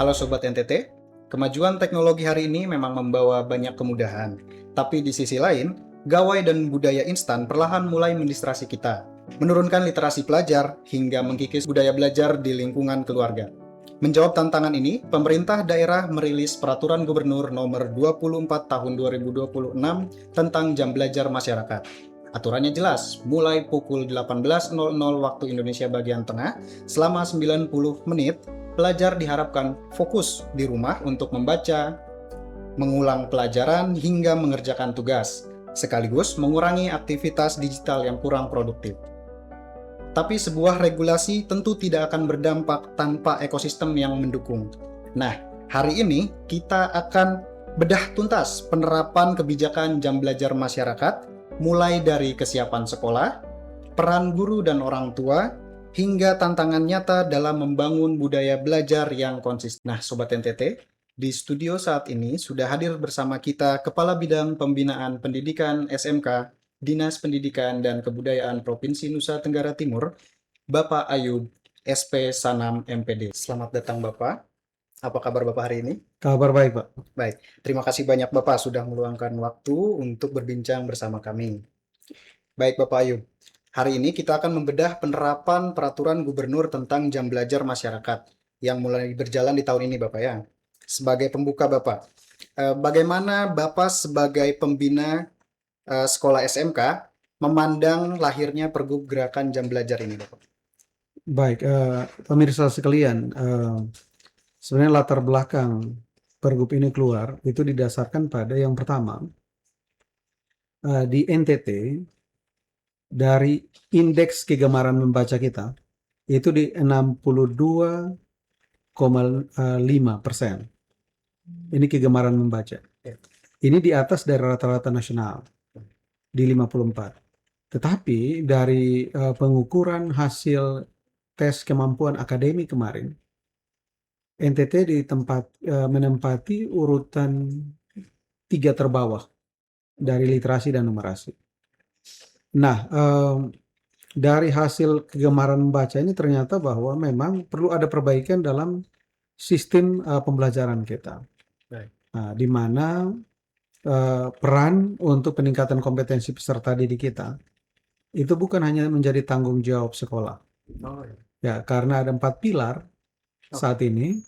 Halo Sobat NTT, kemajuan teknologi hari ini memang membawa banyak kemudahan. Tapi di sisi lain, gawai dan budaya instan perlahan mulai mendistraksi kita, menurunkan literasi pelajar hingga mengkikis budaya belajar di lingkungan keluarga. Menjawab tantangan ini, pemerintah daerah merilis Peraturan Gubernur Nomor 24 Tahun 2026 tentang jam belajar masyarakat. Aturannya jelas, mulai pukul 18.00 waktu Indonesia bagian tengah, selama 90 menit, pelajar diharapkan fokus di rumah untuk membaca, mengulang pelajaran, hingga mengerjakan tugas, sekaligus mengurangi aktivitas digital yang kurang produktif. Tapi sebuah regulasi tentu tidak akan berdampak tanpa ekosistem yang mendukung. Nah, hari ini kita akan bedah tuntas penerapan kebijakan jam belajar masyarakat, mulai dari kesiapan sekolah, peran guru dan orang tua, hingga tantangan nyata dalam membangun budaya belajar yang konsisten. Nah, Sobat NTT, di studio saat ini sudah hadir bersama kita Kepala Bidang Pembinaan Pendidikan SMK, Dinas Pendidikan dan Kebudayaan Provinsi Nusa Tenggara Timur, Bapak Ayub, SP Sanam MPD. Selamat datang Bapak. Apa kabar Bapak hari ini? Kabar baik, Pak. Baik, terima kasih banyak Bapak sudah meluangkan waktu untuk berbincang bersama kami. Baik Bapak Ayub, hari ini kita akan membedah penerapan Peraturan Gubernur tentang jam belajar masyarakat yang mulai berjalan di tahun ini Bapak ya. Sebagai pembuka Bapak, bagaimana Bapak sebagai pembina sekolah SMK memandang lahirnya Pergub Gerakan Jam Belajar ini Bapak? Baik, pemirsa sekalian, sebenarnya latar belakang Pergub ini keluar itu didasarkan pada yang pertama, di NTT dari indeks kegemaran membaca kita itu di 62,5%. Ini kegemaran membaca. Ini di atas dari rata-rata nasional di 54. Tetapi dari pengukuran hasil tes kemampuan akademik kemarin, NTT menempati urutan 3 terbawah dari literasi dan numerasi. Nah, dari hasil kegemaran membaca ini ternyata bahwa memang perlu ada perbaikan dalam sistem pembelajaran kita. Nah, di mana peran untuk peningkatan kompetensi peserta didik kita itu bukan hanya menjadi tanggung jawab sekolah. Ya, karena ada 4 pilar saat ini,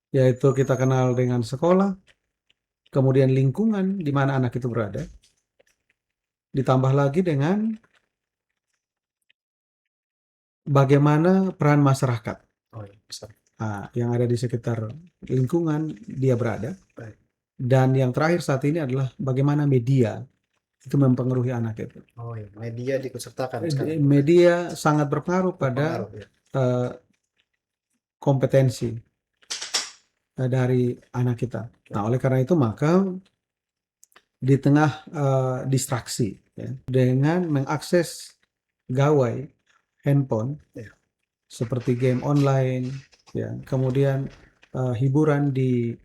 yaitu kita kenal dengan sekolah, kemudian lingkungan di mana anak itu berada, ditambah lagi dengan bagaimana peran masyarakat yang ada di sekitar lingkungan dia berada. Dan yang terakhir saat ini adalah bagaimana media itu mempengaruhi anak itu. Media diikutsertakan sekarang. Media sangat berpengaruh pada kompetensi dari anak kita. Nah, oleh karena itu maka di tengah distraksi ya, dengan mengakses gawai handphone seperti game online, ya, kemudian hiburan di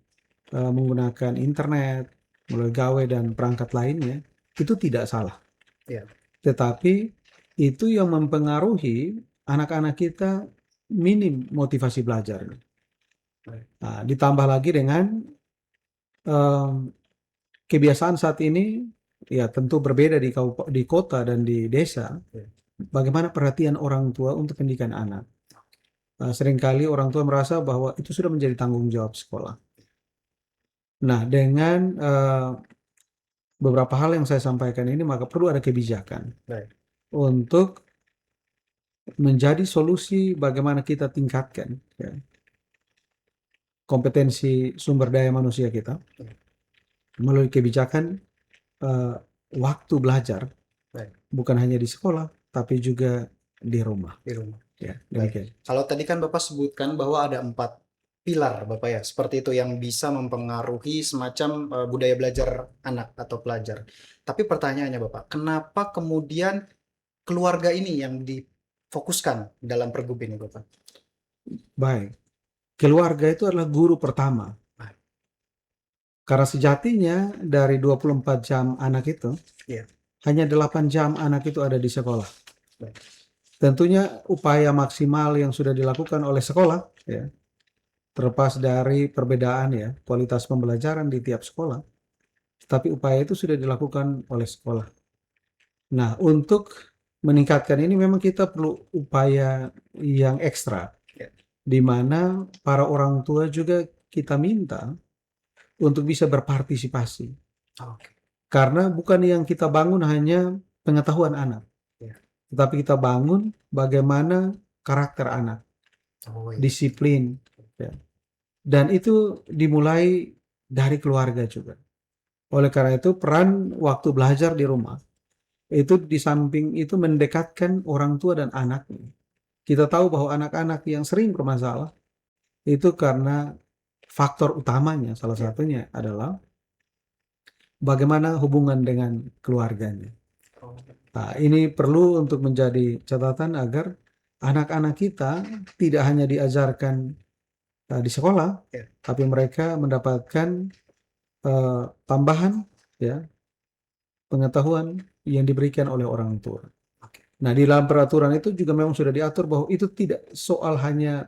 menggunakan internet, melalui gawai dan perangkat lainnya, itu tidak salah. Tetapi itu yang mempengaruhi anak-anak kita minim motivasi belajar. Nah, ditambah lagi dengan kebiasaan saat ini, ya tentu berbeda di kota dan di desa. Bagaimana perhatian orang tua untuk pendidikan anak? Seringkali orang tua merasa bahwa itu sudah menjadi tanggung jawab sekolah. Nah, dengan beberapa hal yang saya sampaikan ini, maka perlu ada kebijakan untuk menjadi solusi bagaimana kita tingkatkan ya, kompetensi sumber daya manusia kita melalui kebijakan waktu belajar, bukan hanya di sekolah, tapi juga di rumah. Ya, kalau tadi kan Bapak sebutkan bahwa ada 4 pilar Bapak ya, seperti itu yang bisa mempengaruhi semacam budaya belajar anak atau pelajar. Tapi pertanyaannya Bapak, kenapa kemudian keluarga ini yang difokuskan dalam Pergub ini Bapak? Baik, keluarga itu adalah guru pertama. Karena sejatinya dari 24 jam anak itu, hanya 8 jam anak itu ada di sekolah. Tentunya upaya maksimal yang sudah dilakukan oleh sekolah, ya, terlepas dari perbedaan ya kualitas pembelajaran di tiap sekolah, tapi upaya itu sudah dilakukan oleh sekolah. Nah, untuk meningkatkan ini memang kita perlu upaya yang ekstra, Ya. di mana para orang tua juga kita minta untuk bisa berpartisipasi. Oke. Karena bukan yang kita bangun hanya pengetahuan anak, Ya. tetapi kita bangun bagaimana karakter anak, Oh, iya. disiplin, ya. Dan itu dimulai dari keluarga juga. Oleh karena itu, peran waktu belajar di rumah itu di samping itu mendekatkan orang tua dan anaknya. Kita tahu bahwa anak-anak yang sering bermasalah itu karena faktor utamanya, salah Ya. satunya adalah bagaimana hubungan dengan keluarganya. Oh, Nah, ini perlu untuk menjadi catatan agar anak-anak kita tidak hanya diajarkan di sekolah, ya. tapi mereka mendapatkan tambahan ya pengetahuan yang diberikan oleh orang tua. Oke. Nah, di dalam peraturan itu juga memang sudah diatur bahwa itu tidak soal hanya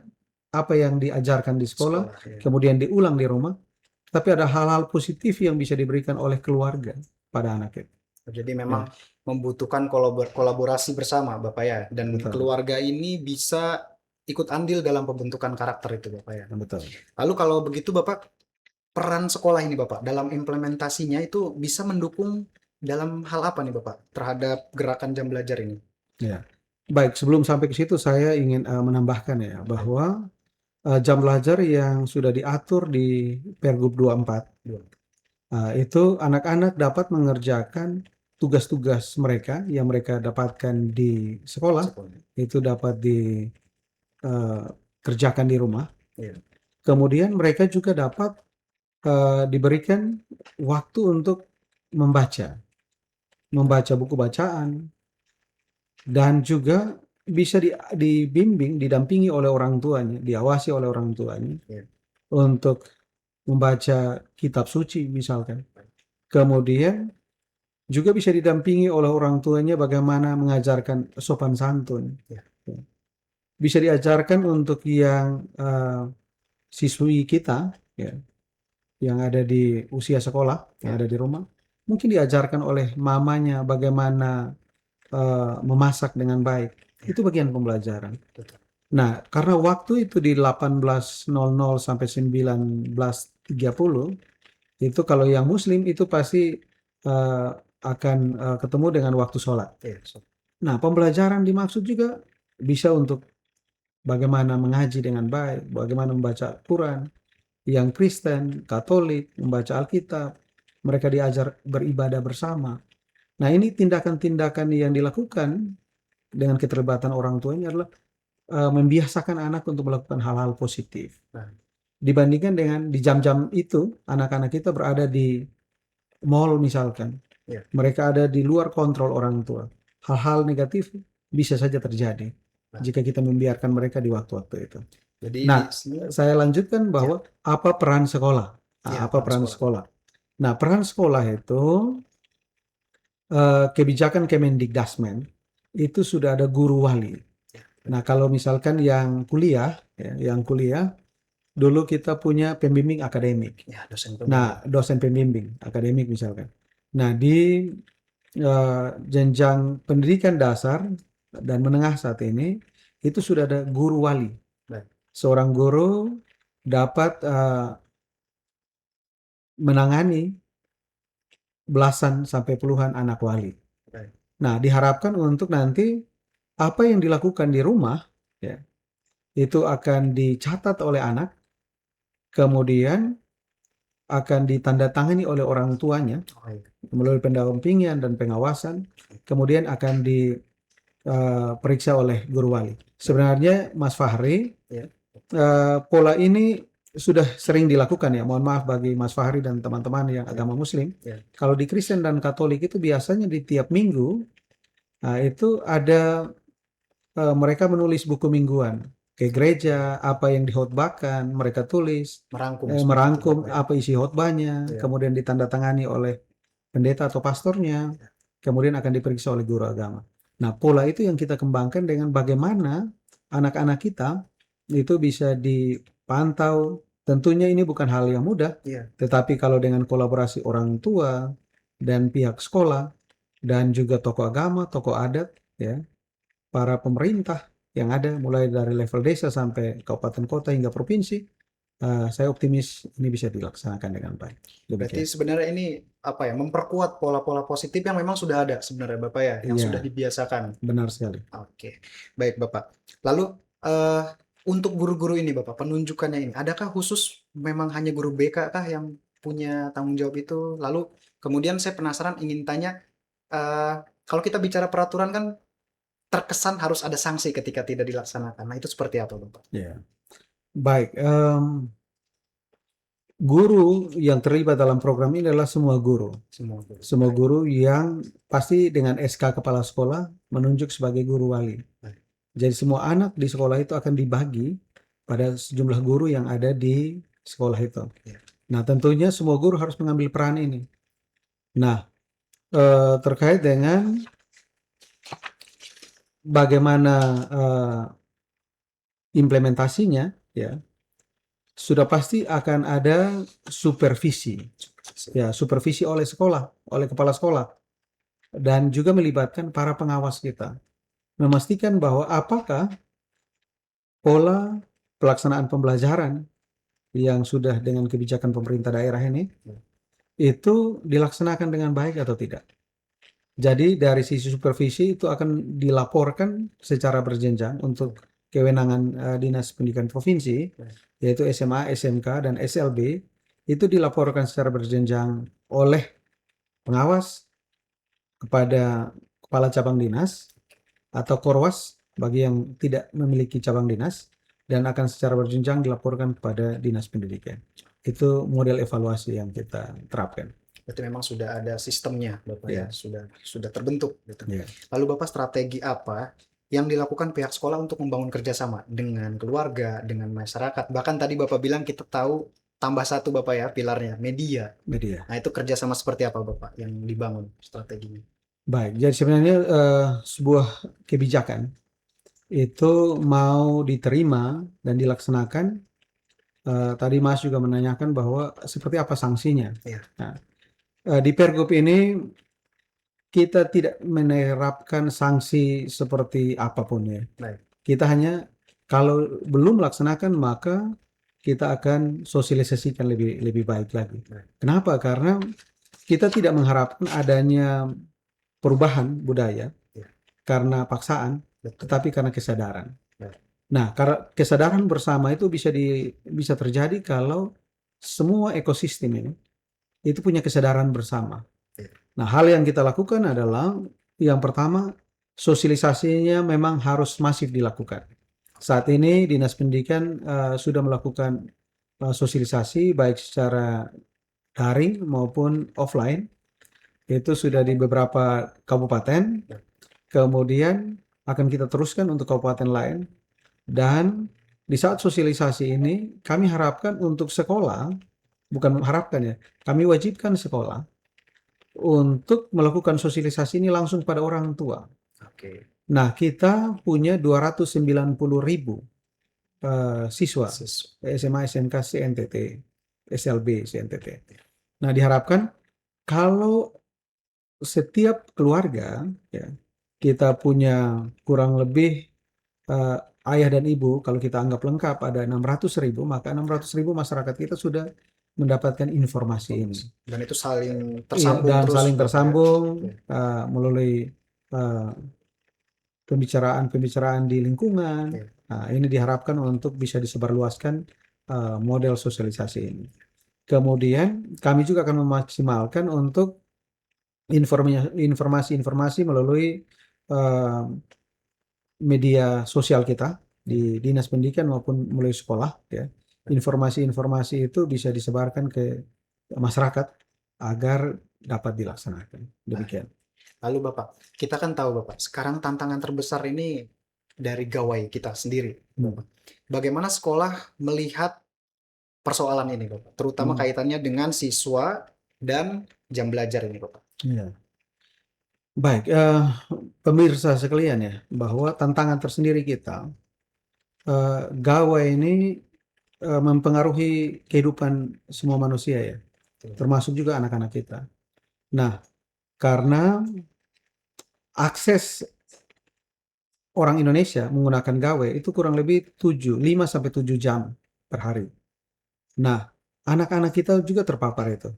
apa yang diajarkan di sekolah, Sekolah, ya. kemudian diulang di rumah, tapi ada hal-hal positif yang bisa diberikan oleh keluarga pada anak itu. Jadi Ya, memang membutuhkan kolaborasi bersama Bapak ya, dan betul, keluarga ini bisa ikut andil dalam pembentukan karakter itu Bapak ya. betul. Lalu kalau begitu Bapak, peran sekolah ini Bapak dalam implementasinya itu bisa mendukung dalam hal apa nih Bapak terhadap gerakan jam belajar ini? Ya. Baik, sebelum sampai ke situ saya ingin menambahkan ya bahwa jam belajar yang sudah diatur di Pergub 24 itu anak-anak dapat mengerjakan tugas-tugas mereka yang mereka dapatkan di sekolah, Sekolah. itu dapat dikerjakan di rumah. Iya. Kemudian mereka juga dapat diberikan waktu untuk membaca buku bacaan, dan juga bisa dibimbing, didampingi oleh orang tuanya, diawasi oleh orang tuanya Iya. untuk membaca kitab suci misalkan. Kemudian juga bisa didampingi oleh orang tuanya bagaimana mengajarkan sopan santun. Ya. Bisa diajarkan untuk yang siswi kita ya, yang ada di usia sekolah, yang ada di rumah, mungkin diajarkan oleh mamanya bagaimana memasak dengan baik. Itu bagian pembelajaran. Betul. Nah, karena waktu itu di 18.00 sampai 19.30, itu kalau yang muslim itu pasti akan ketemu dengan waktu sholat. Iya. Nah, pembelajaran dimaksud juga bisa untuk bagaimana mengaji dengan baik, bagaimana membaca Quran, yang Kristen, Katolik, membaca Alkitab, mereka diajar beribadah bersama. Nah, ini tindakan-tindakan yang dilakukan dengan keterlibatan orang tuanya adalah membiasakan anak untuk melakukan hal-hal positif. Nah. Dibandingkan dengan di jam-jam itu, anak-anak kita berada di mall misalkan. Ya. Mereka ada di luar kontrol orang tua. Hal-hal negatif bisa saja terjadi jika kita membiarkan mereka di waktu-waktu itu. Jadi nah, saya lanjutkan bahwa apa peran sekolah? Apa peran sekolah? Nah, peran sekolah itu kebijakan Kemendikdasmen itu sudah ada guru wali. Nah, kalau misalkan yang kuliah, dulu kita punya pembimbing akademik. Ya, dosen pembimbing. Nah, dosen pembimbing akademik misalkan. Nah, di jenjang pendidikan dasar dan menengah saat ini, itu sudah ada guru wali. Baik. Seorang guru dapat menangani belasan sampai puluhan anak wali. Baik. Nah, diharapkan untuk nanti apa yang dilakukan di rumah ya, itu akan dicatat oleh anak, kemudian akan ditandatangani oleh orang tuanya melalui pendampingan dan pengawasan, kemudian akan diperiksa oleh guru wali. Sebenarnya Mas Fahri, pola ini sudah sering dilakukan ya. Mohon maaf bagi Mas Fahri dan teman-teman yang agama Muslim. Kalau di Kristen dan Katolik itu biasanya di tiap minggu itu ada mereka menulis buku mingguan ke gereja, apa yang dikhotbahkan mereka tulis, merangkum apa isi khotbahnya, kemudian ditandatangani oleh pendeta atau pastornya, kemudian akan diperiksa oleh guru agama. Nah, pola itu yang kita kembangkan dengan bagaimana anak-anak kita itu bisa pantau. Tentunya ini bukan hal yang mudah, Iya. tetapi kalau dengan kolaborasi orang tua dan pihak sekolah dan juga tokoh agama, tokoh adat, ya, para pemerintah yang ada mulai dari level desa sampai kabupaten kota hingga provinsi, saya optimis ini bisa dilaksanakan dengan baik. Berarti Demikian. sebenarnya ini apa ya, memperkuat pola-pola positif yang memang sudah ada sebenarnya Bapak ya, yang sudah Iya, dibiasakan. benar sekali. Oke, baik Bapak. Lalu eh, untuk guru-guru ini Bapak, penunjukannya ini, adakah khusus memang hanya guru BK kah yang punya tanggung jawab itu? Lalu kemudian saya penasaran ingin tanya, eh, kalau kita bicara peraturan kan terkesan harus ada sanksi ketika tidak dilaksanakan. Nah itu seperti apa Bapak? Ya, baik. Guru yang terlibat dalam program ini adalah semua guru. Semua guru. Semua Baik. guru yang pasti dengan SK kepala sekolah menunjuk sebagai guru wali. Baik. Jadi semua anak di sekolah itu akan dibagi pada sejumlah guru yang ada di sekolah itu. Ya. Nah, tentunya semua guru harus mengambil peran ini. Nah, terkait dengan bagaimana implementasinya, ya, sudah pasti akan ada supervisi. Ya, supervisi oleh sekolah, oleh kepala sekolah, dan juga melibatkan para pengawas kita. Memastikan bahwa apakah pola pelaksanaan pembelajaran yang sudah dengan kebijakan pemerintah daerah ini itu dilaksanakan dengan baik atau tidak. Jadi dari sisi supervisi itu akan dilaporkan secara berjenjang untuk kewenangan Dinas Pendidikan Provinsi, yaitu SMA, SMK, dan SLB, itu dilaporkan secara berjenjang oleh pengawas kepada kepala cabang dinas atau korwas bagi yang tidak memiliki cabang dinas, dan akan secara berjenjang dilaporkan kepada Dinas Pendidikan. Itu model evaluasi yang kita terapkan. Berarti memang sudah ada sistemnya Bapak ya, Ya. sudah terbentuk gitu. Ya. Lalu Bapak strategi apa yang dilakukan pihak sekolah untuk membangun kerjasama dengan keluarga, dengan masyarakat? Bahkan tadi Bapak bilang kita tahu tambah satu Bapak ya pilarnya, media. Media. Nah itu kerjasama seperti apa Bapak yang dibangun strateginya? Baik, jadi sebenarnya sebuah kebijakan itu mau diterima dan dilaksanakan. Tadi Mas juga menanyakan bahwa seperti apa sanksinya. Iya. Nah, di Pergub ini kita tidak menerapkan sanksi seperti apapun ya. Baik. Kita hanya kalau belum melaksanakan maka kita akan sosialisasikan lebih baik lagi. Baik. Kenapa? Karena kita tidak mengharapkan adanya perubahan budaya Ya. karena paksaan, Betul. tetapi karena kesadaran. Baik. Nah, karena kesadaran bersama itu bisa terjadi kalau semua ekosistem ini itu punya kesadaran bersama. Ya. Nah, hal yang kita lakukan adalah yang pertama, sosialisasinya memang harus masif dilakukan. Saat ini Dinas Pendidikan sudah melakukan sosialisasi baik secara daring maupun offline. Itu sudah di beberapa kabupaten. Kemudian akan kita teruskan untuk kabupaten lain. Dan di saat sosialisasi ini kami harapkan untuk sekolah, bukan harapkan ya, kami wajibkan sekolah untuk melakukan sosialisasi ini langsung pada orang tua. Oke. Nah, kita punya 290.000 siswa SMA, SMK, CNTT, SLB, CNTT. Nah, diharapkan kalau setiap keluarga ya, kita punya kurang lebih ayah dan ibu, kalau kita anggap lengkap ada 600.000, maka 600.000 masyarakat kita sudah mendapatkan informasi ini. Dan itu saling Iya, tersambung dan terus saling Bapak ya? tersambung Oke. melalui pembicaraan di lingkungan. Iya. Nah, ini diharapkan untuk bisa disebarluaskan model sosialisasi ini. Kemudian kami juga akan memaksimalkan untuk informasi-informasi melalui media sosial kita di Dinas Pendidikan maupun melalui sekolah ya. Informasi-informasi itu bisa disebarkan ke masyarakat agar dapat dilaksanakan. Demikian. Lalu Bapak, kita kan tahu Bapak, sekarang tantangan terbesar ini dari gawai kita sendiri, Bapak. Bagaimana sekolah melihat persoalan ini, Bapak? Terutama kaitannya dengan siswa dan jam belajar ini, Bapak. Iya. Baik, pemirsa sekalian ya, bahwa tantangan tersendiri kita, gawai ini mempengaruhi kehidupan semua manusia ya, termasuk juga anak-anak kita. Nah, karena akses orang Indonesia menggunakan gawe itu kurang lebih 5 sampai 7 jam per hari. Nah, anak-anak kita juga terpapar itu.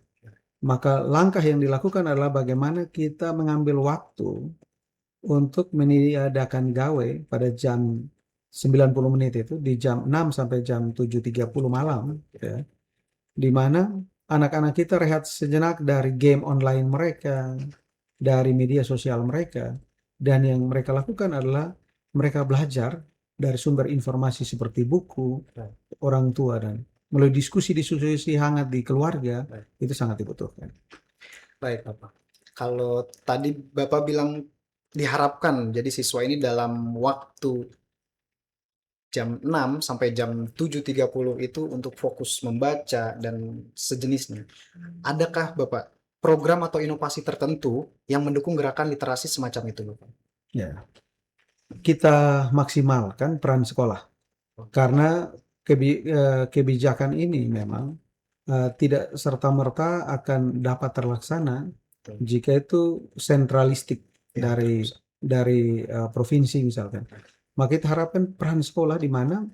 Maka langkah yang dilakukan adalah bagaimana kita mengambil waktu untuk meniadakan gawe pada jam 90 menit itu di jam 6 sampai jam 7.30 malam ya. Di mana anak-anak kita rehat sejenak dari game online mereka, dari media sosial mereka, dan yang mereka lakukan adalah mereka belajar dari sumber informasi seperti buku, orang tua, dan melalui diskusi-diskusi hangat di keluarga, itu sangat dibutuhkan. Baik, Bapak. Kalau tadi Bapak bilang diharapkan jadi siswa ini dalam waktu jam 6 sampai jam 7.30 itu untuk fokus membaca dan sejenisnya. Adakah Bapak program atau inovasi tertentu yang mendukung gerakan literasi semacam itu, Bapak? Ya, kita maksimalkan peran sekolah karena kebijakan ini memang tidak serta-merta akan dapat terlaksana jika itu sentralistik Ya, dari provinsi misalkan. Maka kita harapkan peran sekolah di mana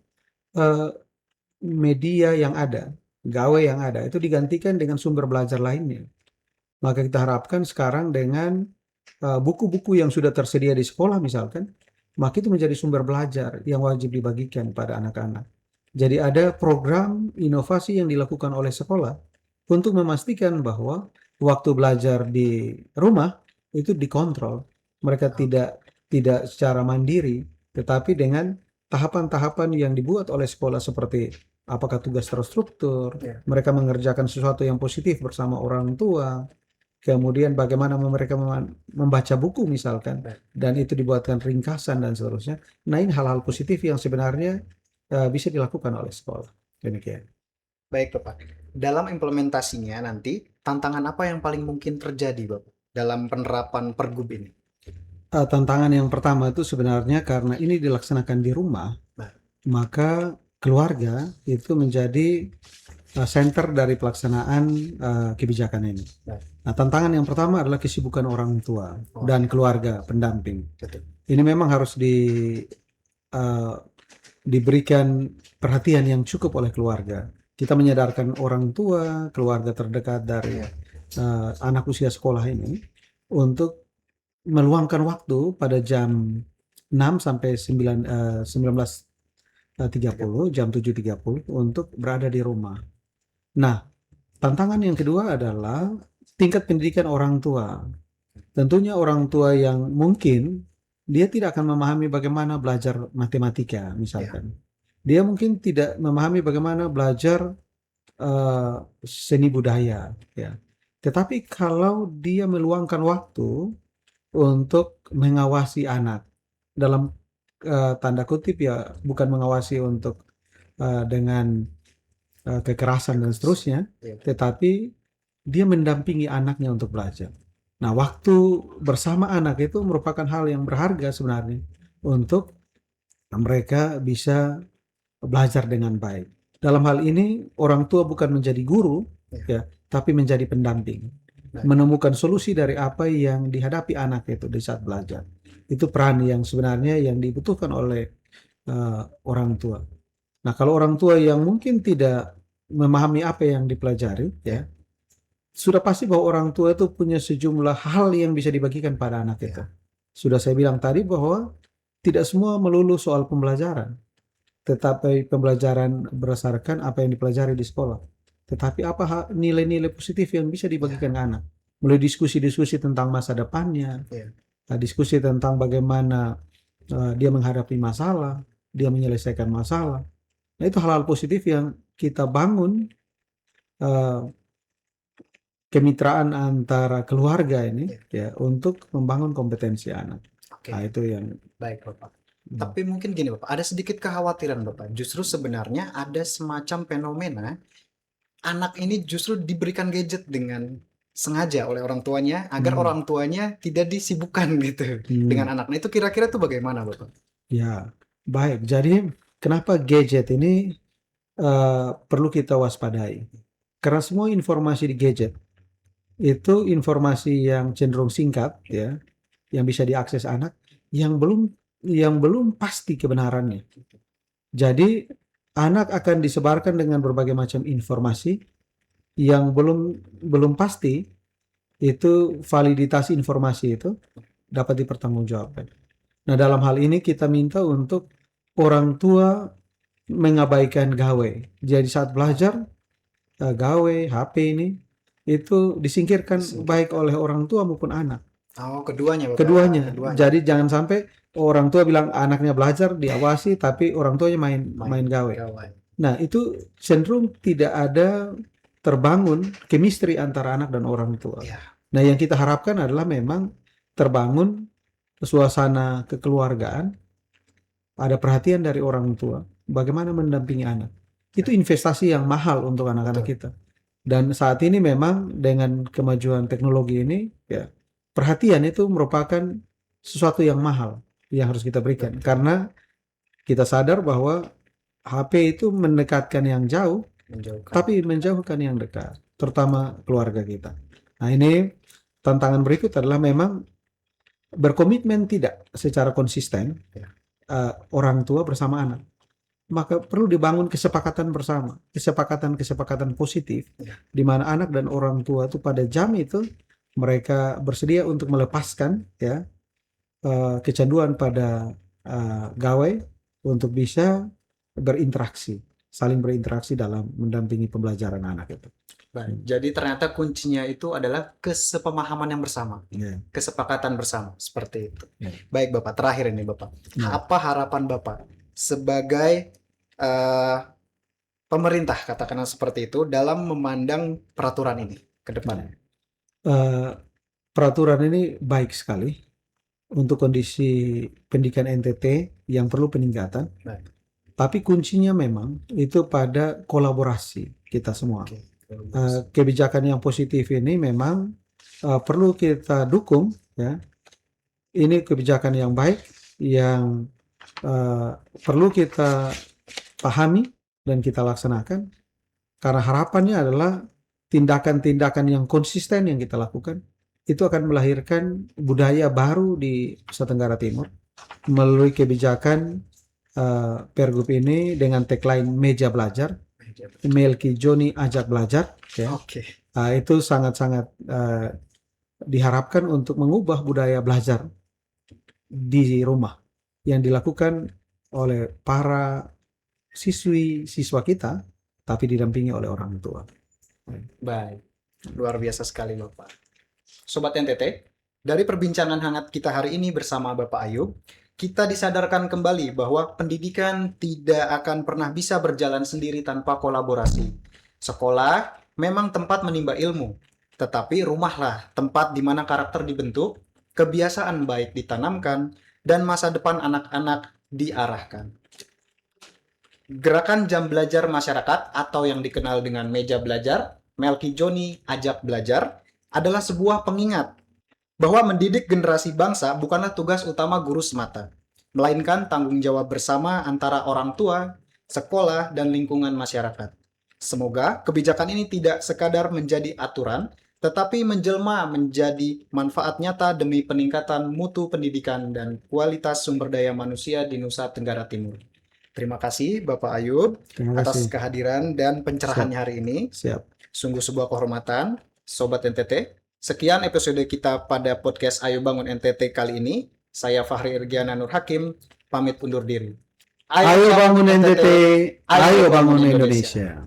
media yang ada, gawe yang ada itu digantikan dengan sumber belajar lainnya. Maka kita harapkan sekarang dengan buku-buku yang sudah tersedia di sekolah misalkan, maka itu menjadi sumber belajar yang wajib dibagikan pada anak-anak. Jadi ada program inovasi yang dilakukan oleh sekolah untuk memastikan bahwa waktu belajar di rumah itu dikontrol. Mereka tidak secara mandiri, tetapi dengan tahapan-tahapan yang dibuat oleh sekolah seperti apakah tugas terstruktur, mereka mengerjakan sesuatu yang positif bersama orang tua, kemudian bagaimana mereka membaca buku misalkan, dan itu dibuatkan ringkasan dan seterusnya. Nah, ini hal-hal positif yang sebenarnya bisa dilakukan oleh sekolah. Demikian. Baik, Bapak. Dalam implementasinya nanti, tantangan apa yang paling mungkin terjadi, Bapak, dalam penerapan Pergub ini? Tantangan yang pertama itu sebenarnya karena ini dilaksanakan di rumah, maka keluarga itu menjadi center dari pelaksanaan kebijakan ini. Nah, tantangan yang pertama adalah kesibukan orang tua dan keluarga pendamping. Ini memang harus diberikan perhatian yang cukup oleh keluarga. Kita menyadarkan orang tua, keluarga terdekat dari anak usia sekolah ini untuk meluangkan waktu pada jam 6 sampai 19.30, jam 7.30 untuk berada di rumah. Nah, tantangan yang kedua adalah tingkat pendidikan orang tua. Tentunya orang tua yang mungkin dia tidak akan memahami bagaimana belajar matematika misalkan. Dia mungkin tidak memahami bagaimana belajar seni budaya ya. Tetapi kalau dia meluangkan waktu untuk mengawasi anak dalam tanda kutip ya, bukan mengawasi untuk dengan kekerasan dan seterusnya, tetapi dia mendampingi anaknya untuk belajar. Nah, waktu bersama anak itu merupakan hal yang berharga sebenarnya untuk mereka bisa belajar dengan baik. Dalam hal ini orang tua bukan menjadi guru ya, tapi menjadi pendamping. Menemukan solusi dari apa yang dihadapi anak itu di saat belajar. Itu peran yang sebenarnya yang dibutuhkan oleh orang tua. Nah, kalau orang tua yang mungkin tidak memahami apa yang dipelajari, ya, sudah pasti bahwa orang tua itu punya sejumlah hal yang bisa dibagikan pada anak itu. Sudah saya bilang tadi bahwa tidak semua melulu soal pembelajaran, tetapi pembelajaran berdasarkan apa yang dipelajari di sekolah. Tetapi apa nilai-nilai positif yang bisa dibagikan ke anak? Mulai diskusi-diskusi tentang masa depannya, diskusi tentang bagaimana dia menghadapi masalah, dia menyelesaikan masalah. Nah, itu hal-hal positif yang kita bangun kemitraan antara keluarga ini ya untuk membangun kompetensi anak. Nah, itu yang baik, Bapak. Tapi mungkin gini, Bapak, ada sedikit kekhawatiran, Bapak. Justru sebenarnya ada semacam fenomena anak ini justru diberikan gadget dengan sengaja oleh orang tuanya agar orang tuanya tidak disibukkan gitu dengan anak. Nah, itu kira-kira tuh bagaimana, Bapak? Ya, baik. Jadi kenapa gadget ini perlu kita waspadai. Karena semua informasi di gadget itu informasi yang cenderung singkat, ya, yang bisa diakses anak, yang belum pasti kebenarannya. Jadi anak akan disebarkan dengan berbagai macam informasi yang belum pasti, itu validitas informasi itu dapat dipertanggungjawabkan. Nah, dalam hal ini kita minta untuk orang tua mengabaikan gawai. Jadi saat belajar, gawai, HP ini itu disingkirkan baik oleh orang tua maupun anak. Oh, keduanya Bapak. Keduanya. Keduanya. Jadi jangan sampai orang tua bilang anaknya belajar diawasi tapi orang tuanya main gawai. Gawai. Nah, itu cenderung tidak ada terbangun chemistry antara anak dan orang tua. Ya. Nah, yang kita harapkan adalah memang terbangun suasana kekeluargaan, ada perhatian dari orang tua, bagaimana mendampingi anak. Itu investasi yang mahal untuk anak-anak kita. Dan saat ini memang dengan kemajuan teknologi ini, ya, perhatian itu merupakan sesuatu yang mahal yang harus kita berikan. Karena kita sadar bahwa HP itu mendekatkan yang jauh, tapi menjauhkan yang dekat, terutama keluarga kita. Nah, ini tantangan berikut adalah memang berkomitmen tidak secara konsisten orang tua bersama anak. Maka perlu dibangun kesepakatan bersama, kesepakatan positif, di mana anak dan orang tua itu pada jam itu mereka bersedia untuk melepaskan, ya, kecanduan pada gawai untuk bisa saling berinteraksi dalam mendampingi pembelajaran anak itu. Baik. Jadi ternyata kuncinya itu adalah kesepemahaman yang bersama, kesepakatan bersama, seperti itu. Baik Bapak, terakhir ini Bapak, apa harapan Bapak sebagai pemerintah, katakanlah seperti itu, dalam memandang peraturan ini ke depannya? Peraturan ini baik sekali untuk kondisi pendidikan NTT yang perlu peningkatan. Baik. Tapi kuncinya memang itu pada kolaborasi kita semua. Kebijakan yang positif ini memang perlu kita dukung, ya. Ini kebijakan yang baik yang perlu kita pahami dan kita laksanakan, karena harapannya adalah tindakan-tindakan yang konsisten yang kita lakukan itu akan melahirkan budaya baru di Nusa Tenggara Timur melalui kebijakan Pergub ini dengan tagline meja belajar, Melki Joni ajak belajar, ya. Itu sangat-sangat diharapkan untuk mengubah budaya belajar di rumah yang dilakukan oleh para siswa kita, tapi didampingi oleh orang tua. Baik, luar biasa sekali Bapak. Sobat NTT, dari perbincangan hangat kita hari ini bersama Bapak Ayub, kita disadarkan kembali bahwa pendidikan tidak akan pernah bisa berjalan sendiri tanpa kolaborasi. Sekolah memang tempat menimba ilmu, tetapi rumahlah tempat di mana karakter dibentuk, kebiasaan baik ditanamkan, dan masa depan anak-anak diarahkan. Gerakan jam belajar masyarakat atau yang dikenal dengan meja belajar, Melki Joni ajak belajar, adalah sebuah pengingat bahwa mendidik generasi bangsa bukanlah tugas utama guru semata, melainkan tanggung jawab bersama antara orang tua, sekolah, dan lingkungan masyarakat. Semoga kebijakan ini tidak sekadar menjadi aturan, tetapi menjelma menjadi manfaat nyata demi peningkatan mutu pendidikan dan kualitas sumber daya manusia di Nusa Tenggara Timur. Terima kasih Bapak Ayub atas kehadiran dan pencerahannya hari ini. Sungguh sebuah kehormatan, Sobat NTT. Sekian episode kita pada podcast Ayo Bangun NTT kali ini. Saya Fahri Irgiana Nur Hakim, pamit undur diri. Ayo bangun NTT, ayo bangun Indonesia.